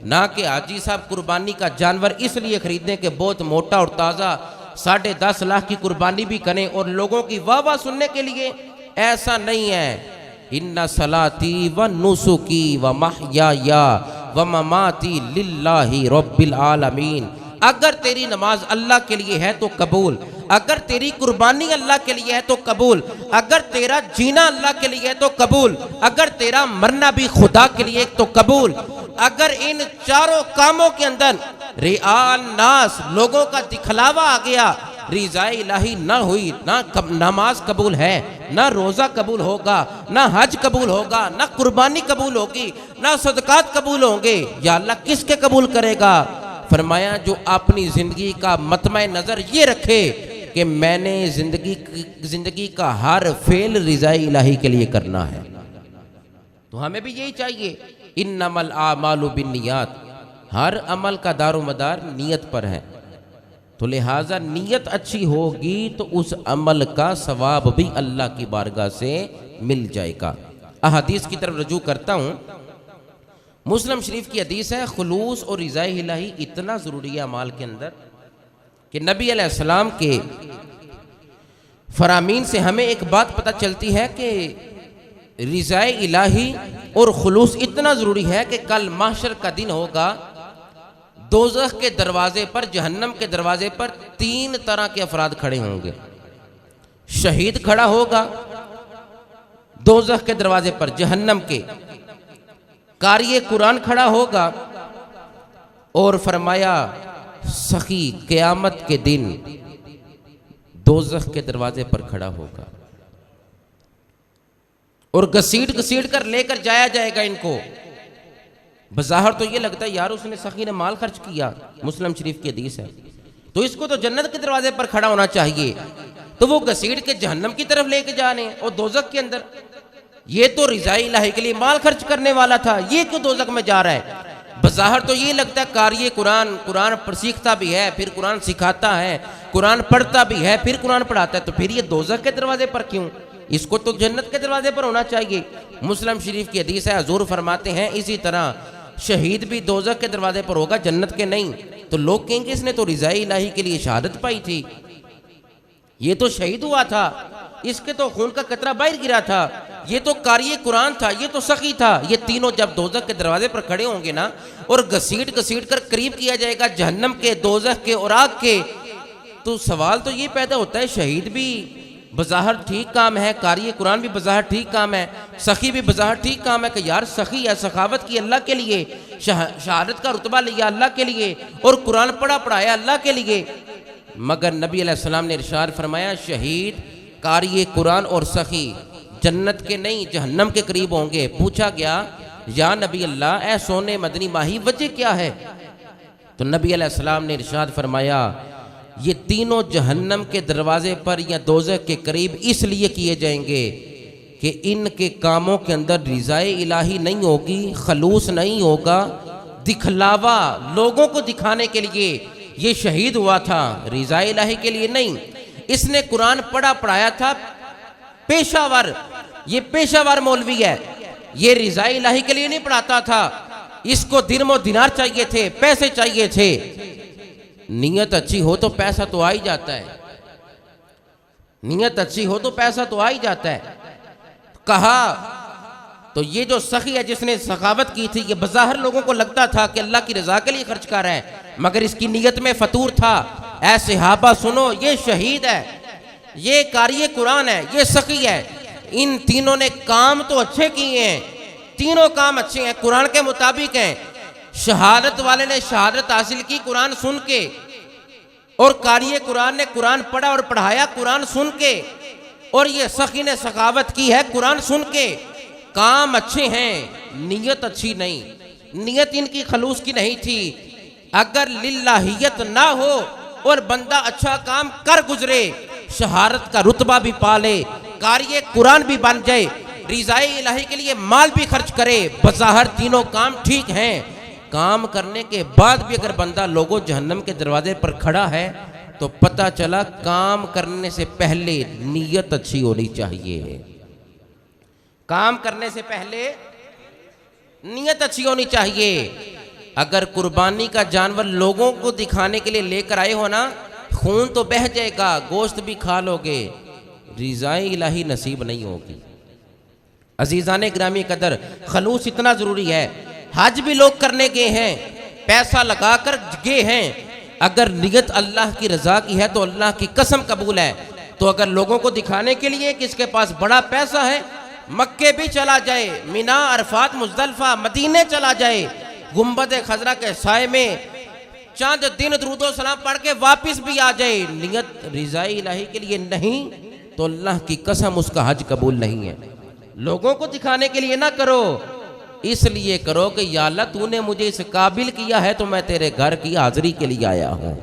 نہ کہ حاجی صاحب قربانی کا جانور اس لیے خریدیں کہ بہت موٹا اور تازہ 10.5 لاکھ کی قربانی بھی کریں اور لوگوں کی واہ واہ سننے کے لیے، ایسا نہیں ہے۔ ان صلاتی و نسکی و محیای و مماتی للہ رب العالمین۔ اگر تیری نماز اللہ کے لیے ہے تو قبول، اگر تیری قربانی اللہ کے لیے ہے تو قبول، اگر تیرا جینا اللہ کے لیے ہے تو قبول، اگر تیرا مرنا بھی خدا کے لیے تو قبول۔ اگر ان چاروں کاموں کے اندر رعاء الناس، لوگوں کا دکھلاوا آ گیا، رضا الہی نہ ہوئی، نہ نماز قبول ہے، نہ روزہ قبول ہوگا، نہ حج قبول ہوگا، نہ قربانی قبول ہوگی، نہ صدقات قبول ہوں گے۔ یا اللہ کس کے قبول کرے گا؟ فرمایا جو اپنی زندگی کا مطمع نظر یہ رکھے کہ میں نے زندگی کا ہر فعل رضا الہی کے لیے کرنا ہے۔ تو ہمیں بھی یہی چاہیے، انما الاعمال بالنیات، ہر عمل کا دار و مدار نیت پر ہے، تو لہٰذا نیت اچھی ہوگی تو اس عمل کا ثواب بھی اللہ کی بارگاہ سے مل جائے گا۔ احادیث کی طرف رجوع کرتا ہوں۔ مسلم شریف کی حدیث ہے، خلوص اور رضا الہی اتنا ضروری ہے اعمال کے اندر کہ نبی علیہ السلام کے فرامین سے ہمیں ایک بات پتہ چلتی ہے کہ رضا الہی اور خلوص اتنا ضروری ہے کہ کل محشر کا دن ہوگا، دوزخ کے دروازے پر، جہنم کے دروازے پر 3 طرح کے افراد کھڑے ہوں گے۔ شہید کھڑا ہوگا دوزخ کے دروازے پر، جہنم کے۔ قاری قرآن کھڑا ہوگا، اور فرمایا سخی قیامت کے دن دوزخ کے دروازے پر کھڑا ہوگا، اور گھسیٹ کر لے کر جایا جائے گا ان کو۔ بظاہر تو یہ لگتا ہے یار اس نے سخی نے مال خرچ کیا، مسلم شریف کی حدیث ہے، تو اس کو تو جنت کے دروازے پر کھڑا ہونا چاہیے، تو وہ گھسیٹ کے جہنم کی طرف لے کے جانے اور دوزخ کے اندر۔ یہ تو رضا الہی کے لیے مال خرچ کرنے والا تھا، یہ کیوں دوزخ میں جا رہا ہے؟ بظاہر تو یہ لگتا ہے قاری قرآن پر سیکھتا بھی ہے، پھر قرآن سکھاتا ہے، قرآن پڑھتا بھی ہے، پھر قرآن پڑھاتا ہے، تو پھر یہ دوزخ کے دروازے پر کیوں؟ اس کو تو جنت کے دروازے پر ہونا چاہیے۔ مسلم شریف کی حدیث ہے، حضور فرماتے ہیں اسی طرح شہید بھی دوزخ کے دروازے پر ہوگا، جنت کے نہیں۔ تو لوگ کہیں گے اس نے تو رضا الہی کے لیے شہادت پائی تھی، یہ تو شہید ہوا تھا، اس کے تو خون کا قطرہ باہر گرا تھا، یہ تو قاری قرآن تھا، یہ تو سخی تھا۔ یہ تینوں جب دوزخ کے دروازے پر کھڑے ہوں گے نا، اور گھسیٹ کر قریب کیا جائے گا جہنم کے، دوزخ کے اور آگ کے، تو سوال تو یہ پیدا ہوتا ہے شہید بھی بظاہر ٹھیک کام ہے، قاری قرآن بھی بظاہر ٹھیک کام ہے، سخی بھی بظاہر ٹھیک کام ہے کہ یار سخی ہے، سخاوت کی اللہ کے لیے، شہادت کا رتبہ لیا اللہ کے لیے، اور قرآن پڑھایا اللہ کے لیے۔ مگر نبی علیہ السلام نے ارشاد فرمایا شہید، قاری قرآن اور سخی جنت کے نہیں جہنم کے قریب ہوں گے۔ پوچھا گیا یا نبی اللہ اے سونے مدنی ماہی وجہ کیا ہے؟ تو نبی علیہ السلام نے ارشاد فرمایا یہ تینوں جہنم کے دروازے پر یا دوزخ کے قریب اس لیے کیے جائیں گے کہ ان کے کاموں کے اندر رضا الہی نہیں ہوگی، خلوص نہیں ہوگا، دکھلاوا لوگوں کو دکھانے کے لیے یہ شہید ہوا تھا، رضا الہی کے لیے نہیں۔ اس نے قرآن پڑھایا تھا پیشہ ور، یہ پیشہ ور مولوی ہے، یہ رضا الہی کے لیے نہیں پڑھاتا تھا، اس کو درم و دینار چاہیے تھے، پیسے چاہیے تھے۔ نیت اچھی ہو تو پیسہ تو آ ہی جاتا ہے، نیت اچھی ہو تو پیسہ تو آ ہی جاتا ہے۔ کہا تو یہ جو سخی ہے جس نے سخاوت کی تھی، یہ بظاہر لوگوں کو لگتا تھا کہ اللہ کی رضا کے لیے خرچ کر رہا ہے، مگر اس کی نیت میں فطور تھا۔ اے صحابہ سنو، یہ شہید ہے، یہ قاری قرآن ہے، یہ سخی ہے، ان تینوں نے کام تو اچھے کیے ہیں، تینوں کام اچھے ہیں، قرآن کے مطابق ہیں۔ شہادت والے نے شہادت حاصل کی قرآن سن کے، اور قاری قرآن نے قرآن پڑھا اور پڑھایا قرآن سن کے، اور یہ سخی نے سخاوت کی ہے قرآن سن کے۔ کام اچھے ہیں، نیت اچھی نہیں، نیت ان کی خلوص کی نہیں تھی۔ اگر للہیت نہ ہو اور بندہ اچھا کام کر گزرے، شہادت کا رتبہ بھی پالے، قاری قرآن بھی بن جائے، رضا الہی کے لیے مال بھی خرچ کرے، بظاہر تینوں کام ٹھیک ہیں، کام کرنے کے بعد بھی اگر بندہ لوگوں جہنم کے دروازے پر کھڑا ہے تو پتہ چلا کام کرنے سے پہلے نیت اچھی ہونی چاہیے، کام کرنے سے پہلے نیت اچھی ہونی چاہیے۔ اگر قربانی کا جانور لوگوں کو دکھانے کے لیے لے کر آئے ہو نا، خون تو بہہ جائے گا، گوشت بھی کھا لو گے، رضائے الہی نصیب نہیں ہوگی۔ عزیزان گرامی قدر، خلوص اتنا ضروری ہے۔ حج بھی لوگ کرنے گئے ہیں، پیسہ لگا کر گئے ہیں، اگر نیت اللہ کی رضا کی ہے تو اللہ کی قسم قبول ہے۔ تو اگر لوگوں کو دکھانے کے لیے کہ اس کے پاس بڑا پیسہ ہے، مکے بھی چلا جائے، مینا، عرفات، مزدلفہ، مدینے چلا جائے، گنبد خضرا کے سائے میں چاند دن درود و سلام پڑھ کے واپس بھی آ جائے، نیت رضائے الہی کے لیے نہیں تو اللہ کی قسم اس کا حج قبول نہیں ہے۔ لوگوں کو دکھانے کے لیے نہ کرو، اس لیے کرو کہ یا اللہ تو نے مجھے اس قابل کیا ہے تو میں تیرے گھر کی حاضری کے لیے آیا ہوں۔